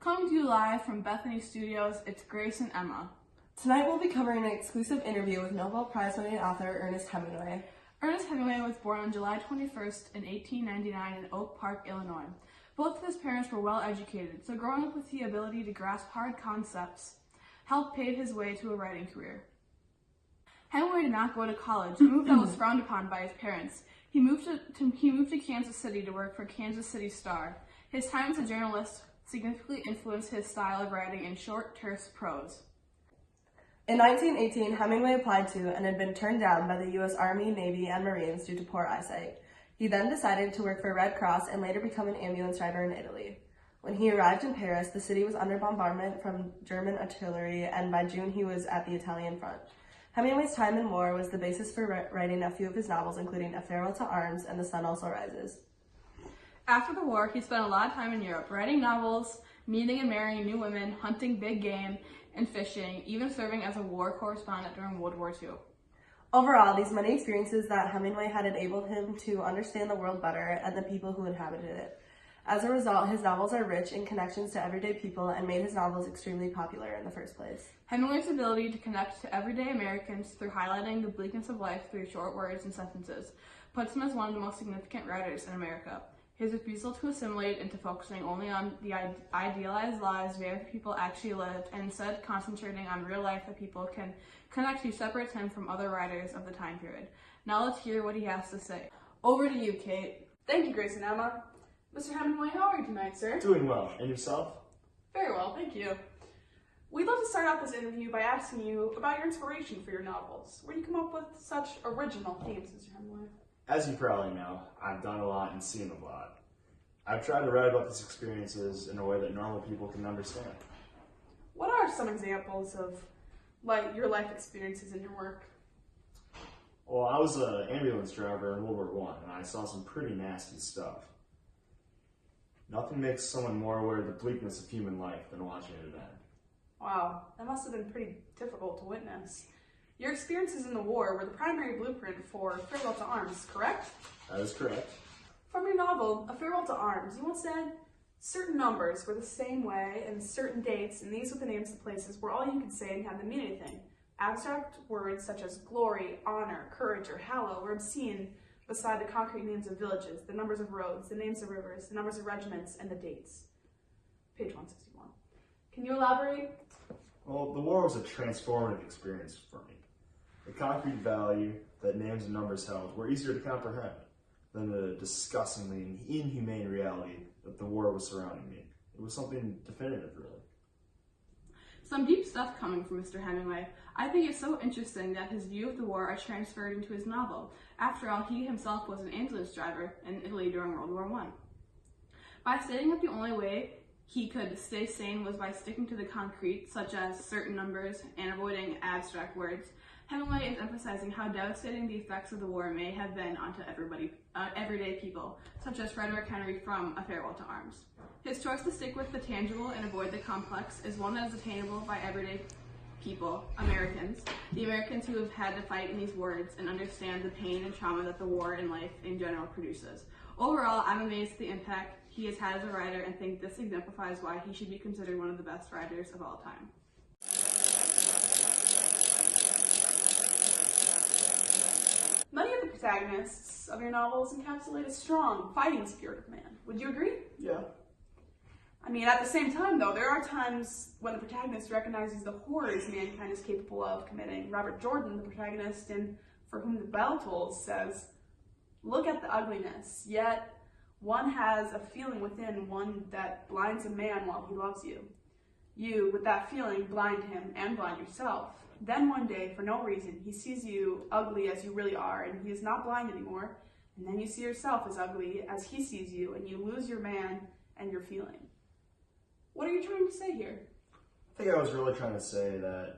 Coming to you live from Bethany Studios, it's Grace and Emma. Tonight we'll be covering an exclusive interview with Nobel Prize-winning author Ernest Hemingway. Ernest Hemingway was born on July 21st in 1899 in Oak Park, Illinois. Both of his parents were well educated, so growing up with the ability to grasp hard concepts helped pave his way to a writing career. Hemingway did not go to college, a move that was frowned upon by his parents. He moved to Kansas City to work for Kansas City Star. His time as a journalist significantly influenced his style of writing in short, terse prose. In 1918, Hemingway applied to and had been turned down by the U.S. Army, Navy, and Marines due to poor eyesight. He then decided to work for Red Cross and later become an ambulance driver in Italy. When he arrived in Paris, the city was under bombardment from German artillery, and by June he was at the Italian front. Hemingway's time in war was the basis for writing a few of his novels, including A Farewell to Arms and The Sun Also Rises. After the war, he spent a lot of time in Europe, writing novels, meeting and marrying new women, hunting big game, and fishing, even serving as a war correspondent during World War II. Overall, these many experiences that Hemingway had enabled him to understand the world better and the people who inhabited it. As a result, his novels are rich in connections to everyday people and made his novels extremely popular in the first place. Hemingway's ability to connect to everyday Americans through highlighting the bleakness of life through short words and sentences puts him as one of the most significant writers in America. His refusal to assimilate into focusing only on the idealized lives very few people actually lived, and instead concentrating on real life that people can connect to, separates him from other writers of the time period. Now let's hear what he has to say. Over to you, Kate. Thank you, Grace and Emma. Mr. Hemingway, how are you tonight, sir? Doing well. And yourself? Very well, thank you. We'd love to start off this interview by asking you about your inspiration for your novels. Where do you come up with such original themes, Mr. Hemingway? As you probably know, I've done a lot and seen a lot. I've tried to write about these experiences in a way that normal people can understand. What are some examples of your life experiences in your work? Well, I was an ambulance driver in World War I, and I saw some pretty nasty stuff. Nothing makes someone more aware of the bleakness of human life than watching it end. Wow, that must have been pretty difficult to witness. Your experiences in the war were the primary blueprint for Farewell to Arms, correct? That is correct. From your novel, A Farewell to Arms, you once said, certain numbers were the same way and certain dates, and these were the names of places where all you could say and have them mean anything. Abstract words such as glory, honor, courage, or hallow were obscene beside the concrete names of villages, the numbers of roads, the names of rivers, the numbers of regiments, and the dates. Page 161. Can you elaborate? Well, the war was a transformative experience for me. The concrete value that names and numbers held were easier to comprehend than the disgustingly inhumane reality that the war was surrounding me. It was something definitive, really. Some deep stuff coming from Mr. Hemingway. I think it's so interesting that his view of the war are transferred into his novel. After all, he himself was an ambulance driver in Italy during World War I. By stating that the only way he could stay sane was by sticking to the concrete, such as certain numbers, and avoiding abstract words, Hemingway is emphasizing how devastating the effects of the war may have been onto everyday people, such as Frederick Henry from A Farewell to Arms. His choice to stick with the tangible and avoid the complex is one that is attainable by everyday people, Americans, the Americans who have had to fight in these wars and understand the pain and trauma that the war and life in general produces. Overall, I'm amazed at the impact he has had as a writer and think this exemplifies why he should be considered one of the best writers of all time. Many of the protagonists of your novels encapsulate a strong fighting spirit of man. Would you agree? Yeah. I mean, at the same time, though, there are times when the protagonist recognizes the horrors mankind is capable of committing. Robert Jordan, the protagonist in For Whom the Bell Tolls, says, "Look at the ugliness, yet one has a feeling within one that blinds a man while he loves you. You, with that feeling, blind him and blind yourself. Then one day, for no reason, he sees you ugly as you really are, and he is not blind anymore. And then you see yourself as ugly as he sees you, and you lose your man and your feeling." What are you trying to say here? I think I was really trying to say that,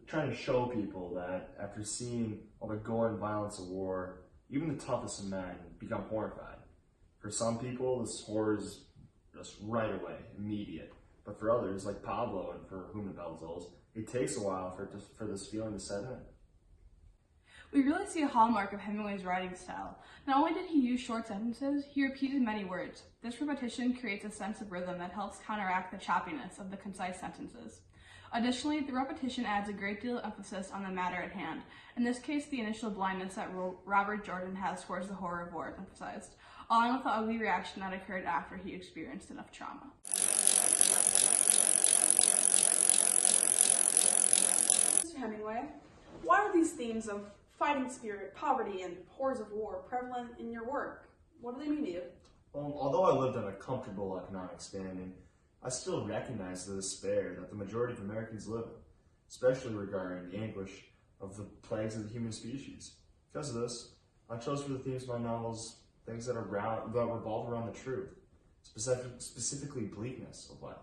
trying to show people that after seeing all the gore and violence of war, even the toughest of men become horrified. For some people, this horror is just right away, immediate. But for others, like Pablo and For Whom the Bell Tolls, it takes a while for this feeling to set in. We really see a hallmark of Hemingway's writing style. Not only did he use short sentences, he repeated many words. This repetition creates a sense of rhythm that helps counteract the choppiness of the concise sentences. Additionally, the repetition adds a great deal of emphasis on the matter at hand. In this case, the initial blindness that Robert Jordan has towards the horror of war is emphasized, along with the ugly reaction that occurred after he experienced enough trauma. Mr. Hemingway, why are these themes of fighting spirit, poverty, and horrors of war prevalent in your work? What do they mean to you? Well, although I lived on a comfortable economic standing, I still recognize the despair that the majority of Americans live in, especially regarding the anguish of the plagues of the human species. Because of this, I chose for the themes of my novels things that revolve around the truth, specifically bleakness of life.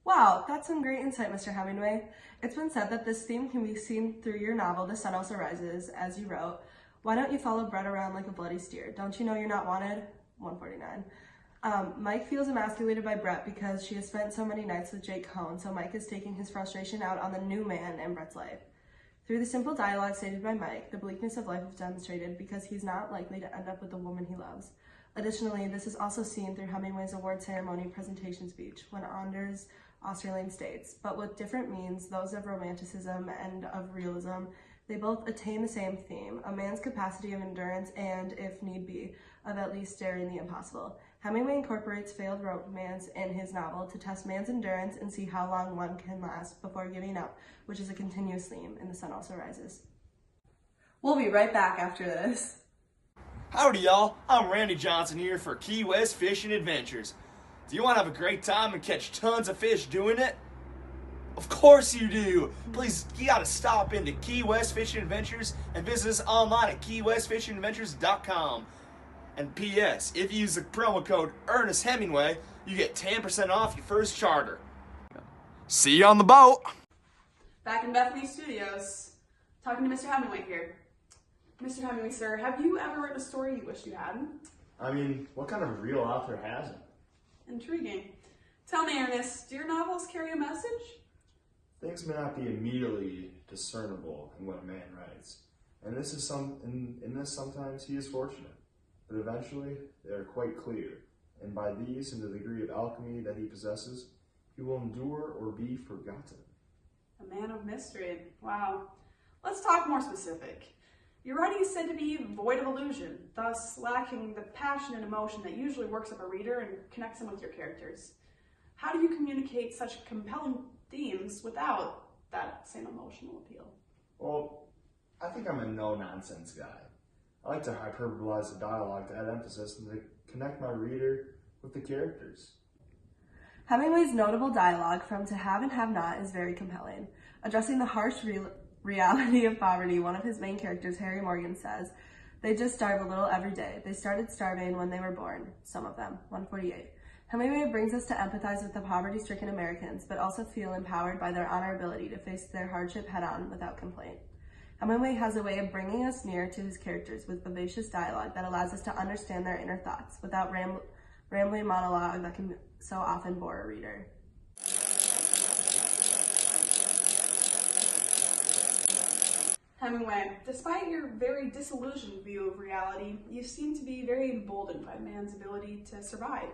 Wow, that's some great insight, Mr. Hemingway. It's been said that this theme can be seen through your novel, The Sun Also Rises, as you wrote, "Why don't you follow Brett around like a bloody steer? Don't you know you're not wanted?" 149. Mike feels emasculated by Brett because she has spent so many nights with Jake Cohn, so Mike is taking his frustration out on the new man in Brett's life. Through the simple dialogue stated by Mike, the bleakness of life is demonstrated because he's not likely to end up with the woman he loves. Additionally, this is also seen through Hemingway's award ceremony presentation speech, when Anders Osterling states, "But with different means, those of romanticism and of realism, they both attain the same theme, a man's capacity of endurance and, if need be, of at least daring the impossible." Hemingway incorporates failed romance in his novel to test man's endurance and see how long one can last before giving up, which is a continuous theme in The Sun Also Rises. We'll be right back after this. Howdy y'all, I'm Randy Johnson here for Key West Fishing Adventures. Do you want to have a great time and catch tons of fish doing it? Of course you do! Please, you gotta stop into Key West Fishing Adventures and visit us online at keywestfishingadventures.com. And P.S., if you use the promo code Ernest Hemingway, you get 10% off your first charter. See you on the boat! Back in Bethany Studios, talking to Mr. Hemingway here. Mr. Hemingway, sir, have you ever written a story you wish you hadn't? I mean, what kind of real author hasn't? Intriguing. Tell me, Ernest, do your novels carry a message? Things may not be immediately discernible in what a man writes, and this is in this sometimes he is fortunate, but eventually they are quite clear, and by these and the degree of alchemy that he possesses, he will endure or be forgotten. A man of mystery. Wow. Let's talk more specific. Your writing is said to be void of illusion, thus lacking the passion and emotion that usually works up a reader and connects them with your characters. How do you communicate such compelling themes without that same emotional appeal? Well, I think I'm a no-nonsense guy. I like to hyperbolize the dialogue to add emphasis and to connect my reader with the characters. Hemingway's notable dialogue from To Have and Have Not is very compelling. Addressing the harsh reality of poverty, one of his main characters, Harry Morgan, says, "They just starve a little every day. They started starving when they were born, some of them." 148. Hemingway brings us to empathize with the poverty-stricken Americans, but also feel empowered by their honor ability to face their hardship head-on without complaint. Hemingway has a way of bringing us near to his characters with vivacious dialogue that allows us to understand their inner thoughts without rambling monologue that can so often bore a reader. Hemingway, despite your very disillusioned view of reality, you seem to be very emboldened by man's ability to survive.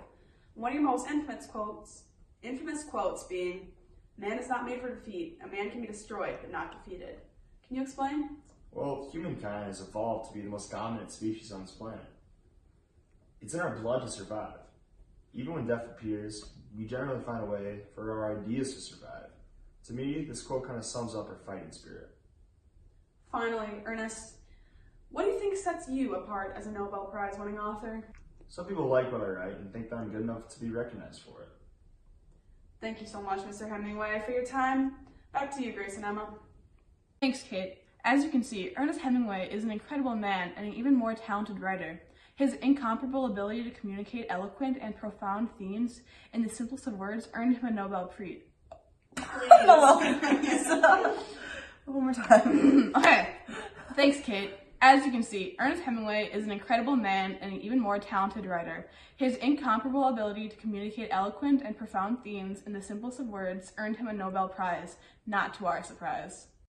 One of your most infamous quotes being, "Man is not made for defeat. A man can be destroyed, but not defeated." Can you explain? Well, humankind has evolved to be the most dominant species on this planet. It's in our blood to survive. Even when death appears, we generally find a way for our ideas to survive. To me, this quote kind of sums up our fighting spirit. Finally, Ernest, what do you think sets you apart as a Nobel Prize winning author? Some people like what I write and think that I'm good enough to be recognized for it. Thank you so much, Mr. Hemingway, for your time. Back to you, Grace and Emma. Thanks, Kate. As you can see, Ernest Hemingway is an incredible man and an even more talented writer. His incomparable ability to communicate eloquent and profound themes in the simplest of words earned him a Nobel Prize. One more time. Okay, thanks, Kate. As you can see, Ernest Hemingway is an incredible man and an even more talented writer. His incomparable ability to communicate eloquent and profound themes in the simplest of words earned him a Nobel Prize, not to our surprise.